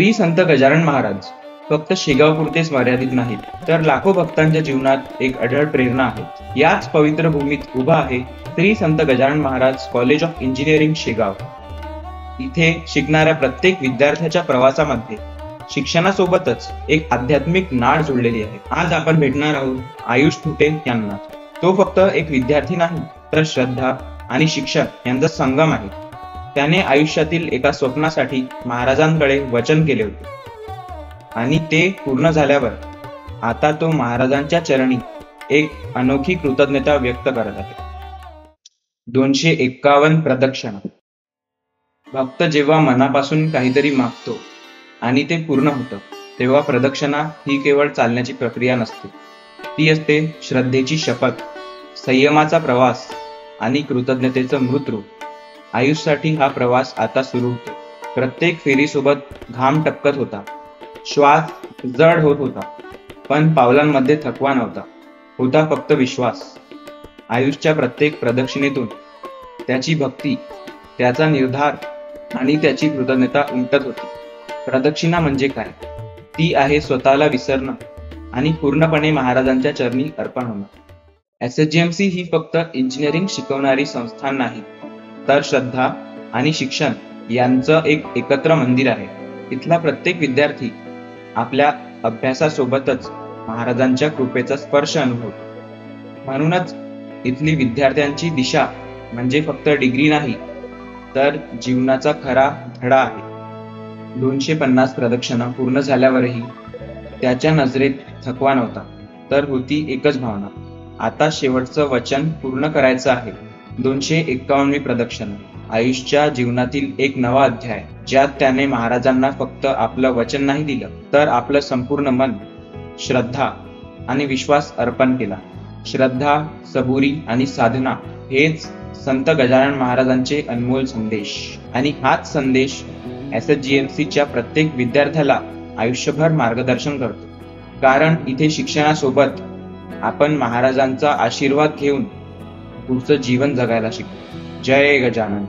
श्री संत गजानन महाराज फक्त शेगावपुरतेच मर्यादित नाहीत, तर लाखो भक्तांच्या जीवनात एक अढळ प्रेरणा आहे। याच पवित्र भूमीत उभा आहे श्री संत Gajanan Maharaj college of engineering Shegaon. इथे शिकणाऱ्या प्रत्येक विद्यार्थ्याच्या प्रवासामध्ये शिक्षणासोबतच एक आध्यात्मिक नाळ जोडलेली आहे। आज आपण भेटणार आहोत आयुष ठुटे यांना। तो फक्त एक विद्यार्थी नाही, तर श्रद्धा आणि शिक्षण यांचा संगम आहे। त्याने आयुष्यातील एका स्वप्नासाठी महाराजांकडे वचन केले होते आणि ते पूर्ण झाल्यावर आता तो महाराजांच्या चरणी एक अनोखी कृतज्ञता व्यक्त करत आहे। 251 प्रदक्षिणा। भक्त जेव्हा मनापासून काहीतरी मागतो आणि ते पूर्ण होतं, तेव्हा प्रदक्षिणा ही केवळ चालण्याची प्रक्रिया नसते, ती असते श्रद्धेची शपथ, संयमाचा प्रवास आणि कृतज्ञतेचं मृत रूप। आयुषसाठी हा प्रवास आता सुरू होतो। प्रत्येक फेरीसोबत घाम टपकत होता, श्वास जड होत होता, पण पावलांमध्ये थकवा नव्हता, होता फक्त विश्वास। आयुषच्या प्रत्येक प्रदक्षिणेतून त्याची भक्ती, त्याचा निर्धार आणि त्याची कृतज्ञता उमटत होती। प्रदक्षिणा म्हणजे काय? ती आहे स्वतःला विसरणं आणि पूर्णपणे महाराजांच्या चरणी अर्पण होणं। SSGMC ही फक्त इंजिनिअरिंग शिकवणारी संस्था नाही, तर श्रद्धा आणि शिक्षण यांचं एक एकत्र मंदिर आहे। इथला प्रत्येक विद्यार्थी आपल्या अभ्यासासोबतच महाराजांच्या कृपेचा स्पर्श अनुभवतो। म्हणूनच इथली विद्यार्थ्यांची दिशा म्हणजे फक्त डिग्री नाही, तर जीवनाचा खरा धडा आहे। 250 प्रदक्षिणा पूर्ण झाल्यावरही त्याच्या नजरेत थकवा नव्हता, तर होती एकच भावना, आता शेवटचं वचन पूर्ण करायचं आहे। 251वी प्रदक्षिणा आयुषच्या जीवनातील एक नवा अध्याय, ज्यात त्याने महाराजांना फक्त आपलं वचन नाही दिलं, तर आपलं संपूर्ण मन, श्रद्धा आणि विश्वास अर्पण केला। श्रद्धा, सबुरी आणि साधना हेच संत गजानन महाराजांचे अनमोल संदेश, आणि हाच संदेश SSGMCच्या प्रत्येक विद्यार्थ्याला आयुष्यभर मार्गदर्शन करतो। कारण इथे शिक्षणासोबत आपण महाराजांचा आशीर्वाद घेऊन पुढचं जीवन जगायला शिकतो। जय गजानन।